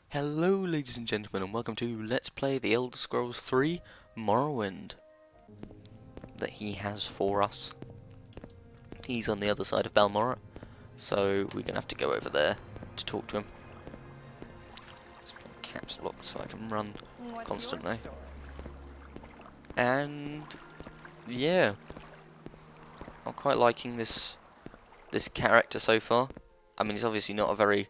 Hello ladies and gentlemen and welcome to Let's Play The Elder Scrolls 3 Morrowind that he has for us. He's on the other side of Balmorra, so we're going to have to go over there to talk to him. Let's put caps locked so I can run constantly. And yeah, I'm quite liking this character so far. I mean, he's obviously not a very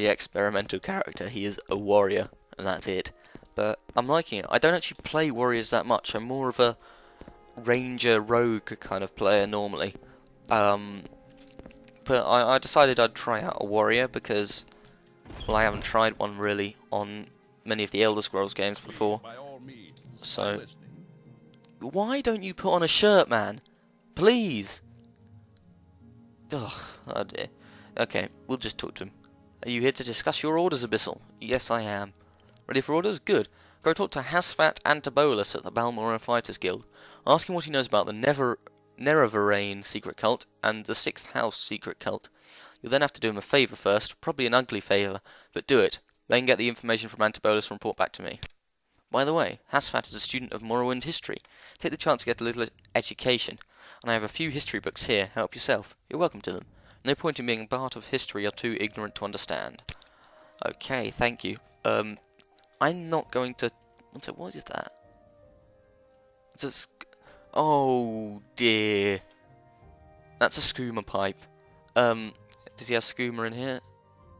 experimental character. He is a warrior, and that's it. But I'm liking it. I don't actually play warriors that much. I'm more of a ranger rogue kind of player normally. But I decided I'd try out a warrior because, well, I haven't tried one really on many of the Elder Scrolls games before. So, why don't you put on a shirt, man? Please. Ugh, oh dear. Okay, we'll just talk to him. Are you here to discuss your orders, Abyssal? Yes, I am. Ready for orders? Good. Go talk to Hasfat Antibolus at the Balmorra Fighters Guild. Ask him what he knows about the Nerevarine secret cult and the Sixth House secret cult. You'll then have to do him a favour first, probably an ugly favour, but do it. Then get the information from Antibolus and report back to me. By the way, Hasfat is a student of Morrowind history. Take the chance to get a little education, and I have a few history books here. Help yourself. You're welcome to them. No point in being part of history you're too ignorant to understand. Okay, thank you. I'm not going to... What is that? It's a... Oh, dear. That's a skooma pipe. Does he have skooma in here?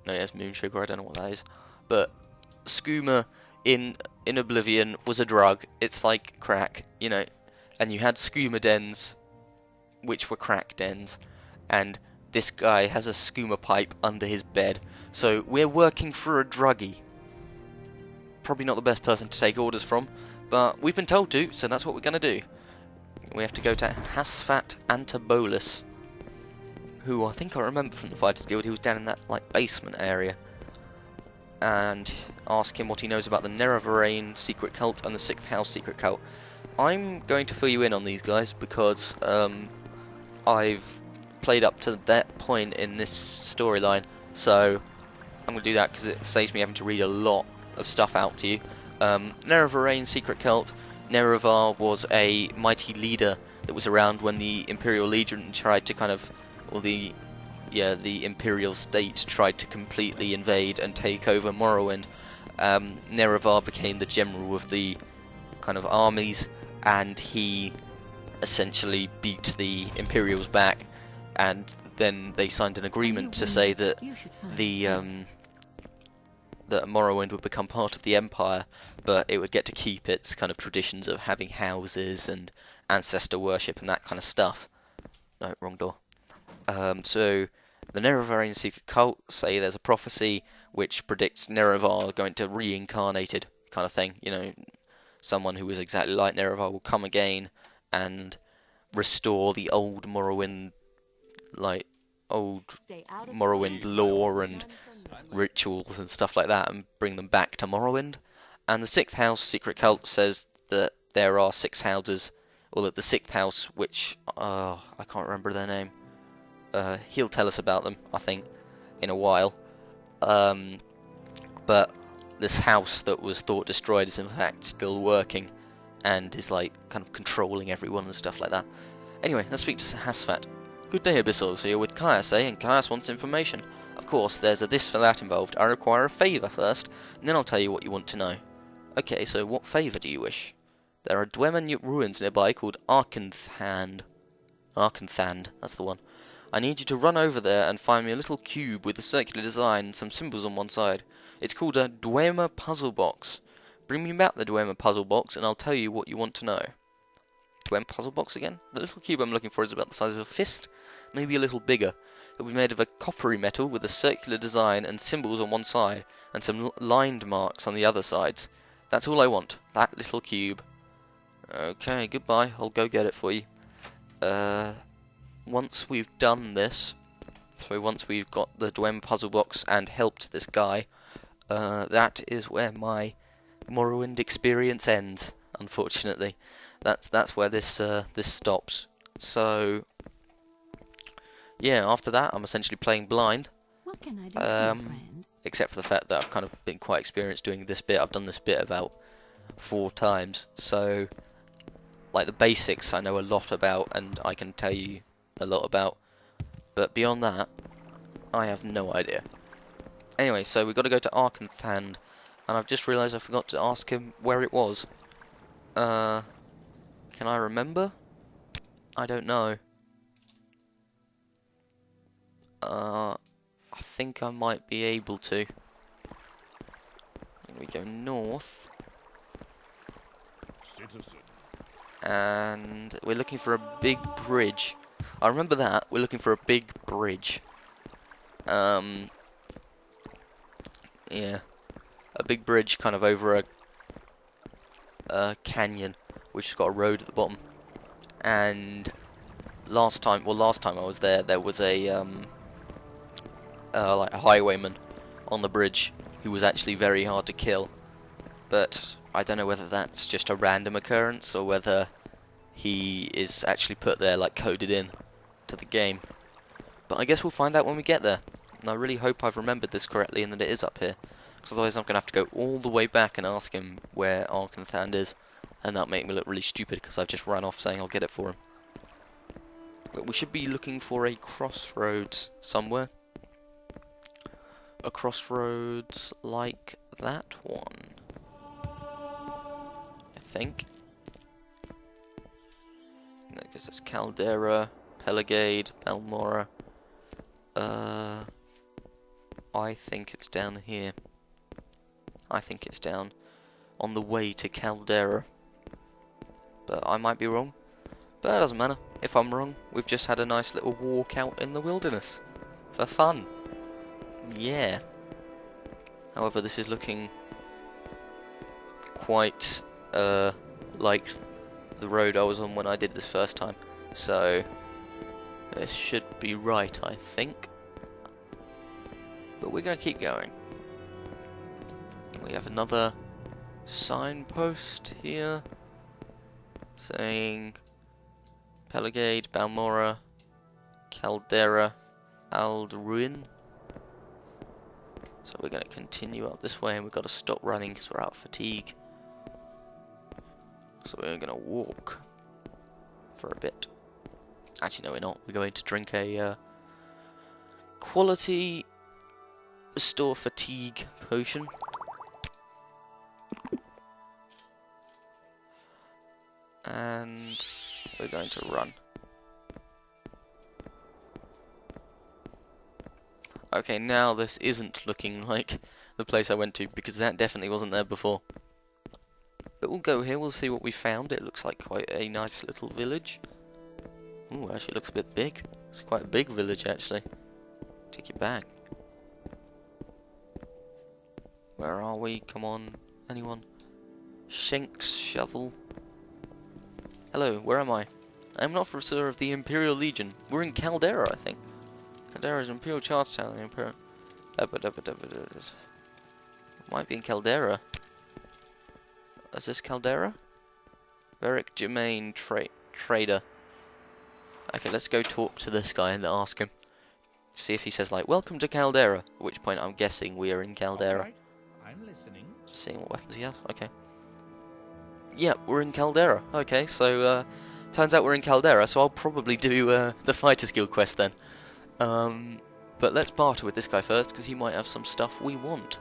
No, he has moon sugar, I don't know what that is. But skooma in Oblivion was a drug. It's like crack, you know. And you had skooma dens, which were crack dens. And this guy has a skooma pipe under his bed. So we're working for a druggy. Probably not the best person to take orders from, but we've been told to, so that's what we're going to do. We have to go to Hasfat Antibolus, who I think I remember from the Fighters Guild. He was down in that like basement area. And ask him what he knows about the Nerevarine secret cult and the Sixth House secret cult. I'm going to fill you in on these guys because I've played up to that point in this storyline, so I'm going to do that because it saves me having to read a lot of stuff out to you. Nerevarine secret cult. Nerevar was a mighty leader that was around when the Imperial Legion tried to kind of, or the Imperial State tried to completely invade and take over Morrowind. Nerevar became the general of the kind of armies, and he essentially beat the Imperials back. And then they signed an agreement to say that that Morrowind would become part of the Empire, but it would get to keep its kind of traditions of having houses and ancestor worship and that kind of stuff. No, wrong door. So the Nerevarine secret cult say there's a prophecy which predicts Nerevar going to reincarnated kind of thing. You know, someone who was exactly like Nerevar will come again and restore the old Morrowind. Like old Morrowind lore and rituals and stuff like that, and bring them back to Morrowind. And the Sixth House secret cult says that there are 6 houses, or that the Sixth House, which I can't remember their name. He'll tell us about them, I think, in a while. But this house that was thought destroyed is in fact still working, and is like kind of controlling everyone and stuff like that. Anyway, let's speak to Hasfat. Good day, Abyssal. So you're with Caius, eh? And Caius wants information. Of course, there's a this for that involved. I require a favour first, and then I'll tell you what you want to know. Okay, so what favour do you wish? There are Dwemer ruins nearby called Arkanthand. Arkanthand, that's the one. I need you to run over there and find me a little cube with a circular design and some symbols on one side. It's called a Dwemer puzzle box. Bring me back the Dwemer puzzle box, and I'll tell you what you want to know. Dwemer puzzle box again? The little cube I'm looking for is about the size of a fist, maybe a little bigger. It'll be made of a coppery metal with a circular design and symbols on one side, and some lined marks on the other sides. That's all I want, that little cube. Okay, goodbye, I'll go get it for you. Once we've done this, so once we've got the Dwemer puzzle box and helped this guy, that is where my Morrowind experience ends, unfortunately. That's where this stops. So yeah, after that I'm essentially playing blind. What can I do for you, friend? except for the fact that I've kind of been quite experienced doing this bit. I've done this bit about 4 times, so like the basics I know a lot about, and I can tell you a lot about, but beyond that, I have no idea. Anyway, so we've got to go to Arkenthand, and I've just realised I forgot to ask him where it was. Can I remember? I don't know. I think I might be able to. And we go north. Citizen. And we're looking for a big bridge. I remember that. We're looking for a big bridge. Yeah. A big bridge kind of over a canyon, which has got a road at the bottom. And last time I was there, there was a like a highwayman on the bridge who was actually very hard to kill. But I don't know whether that's just a random occurrence or whether he is actually put there, like coded in to the game. But I guess we'll find out when we get there. And I really hope I've remembered this correctly and that it is up here. Because otherwise I'm going to have to go all the way back and ask him where Arkenthand is. And that'll make me look really stupid because I've just run off saying I'll get it for him. But we should be looking for a crossroads somewhere. A crossroads like that one, I think. I guess it's Caldera, Pelagade, Balmora. I think it's down here. I think it's down on the way to Caldera. But I might be wrong. But that doesn't matter. If I'm wrong, we've just had a nice little walk out in the wilderness. For fun. Yeah. However, this is looking quite like the road I was on when I did this first time. So this should be right, I think. But we're going to keep going. We have another signpost here saying Pelagade, Balmora, Caldera, Aldruin. So we're going to continue up this way, and we've got to stop running because we're out of fatigue. So we're going to walk for a bit. Actually, no, we're not. We're going to drink a quality restore fatigue potion. And we're going to run. Okay, now this isn't looking like the place I went to, because that definitely wasn't there before. But we'll go here, we'll see what we found. It looks like quite a nice little village. Ooh, actually it looks a bit big. It's quite a big village, actually. Take it back. Where are we? Come on. Anyone? Shanks, shovel. Hello, where am I? I'm an officer of the Imperial Legion. We're in Caldera, I think. Caldera is an Imperial Charge Town. Imperial. Might be in Caldera. Is this Caldera? Veric Germain Trader. Okay, let's go talk to this guy and ask him. See if he says, like, welcome to Caldera. At which point I'm guessing we are in Caldera. Right. I'm listening. Just seeing what weapons he has. Okay. Yep, we're in Caldera. Okay, so, turns out we're in Caldera, so I'll probably do, the Fighter's Guild quest then. But let's barter with this guy first, because he might have some stuff we want.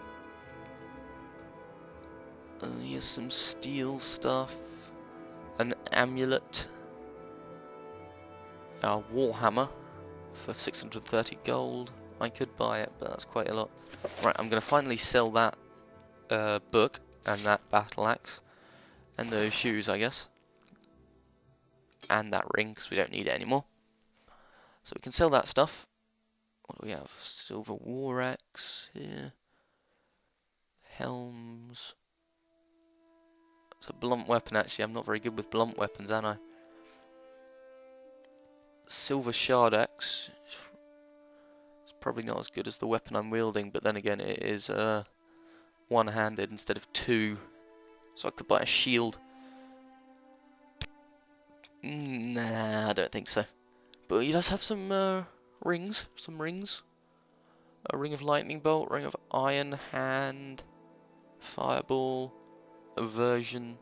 Here's some steel stuff. An amulet. A warhammer for 630 gold. I could buy it, but that's quite a lot. Right, I'm going to finally sell that book and that battle axe. And those shoes, I guess. And that ring, because we don't need it anymore. So we can sell that stuff. What do we have? Silver war axe here. Helms. It's a blunt weapon, actually. I'm not very good with blunt weapons, am I? Silver shard axe. It's probably not as good as the weapon I'm wielding, but then again, it is one-handed instead of two. So I could buy a shield. Nah, I don't think so. But he does have some rings. Some rings. A ring of lightning bolt, ring of iron hand, fireball, aversion.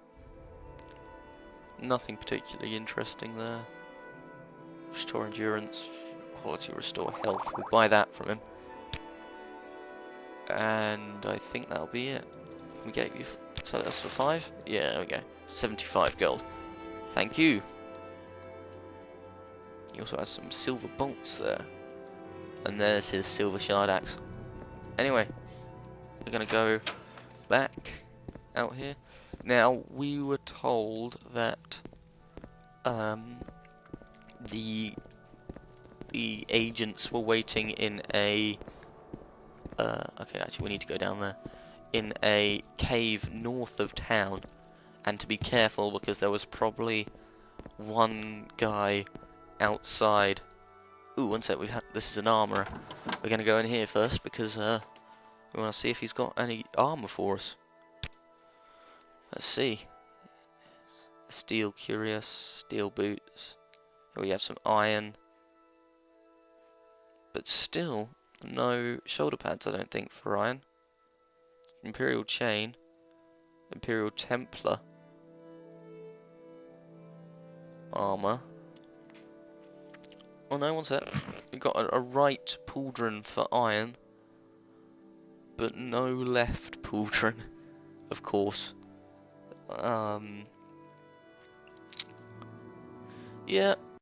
Nothing particularly interesting there. Restore endurance, quality, restore health. We'll buy that from him. And I think that'll be it. We gave you, so that's for 5? Yeah, there we go. 75 gold. Thank you. He also has some silver bolts there. And there's his silver shard axe. Anyway, we're gonna go back out here. Now, we were told that the agents were waiting in a okay, actually we need to go down there, in a cave north of town, and to be careful because there was probably one guy outside. Ooh, one sec, this is an armourer. We're gonna go in here first because we want to see if he's got any armour for us. Let's see. Steel cuirass, steel boots. We have some iron, but still no shoulder pads, I don't think, for iron. Imperial chain, Imperial Templar armor. Oh no, one sec. We've got a right pauldron for iron, but no left pauldron, of course. Yeah,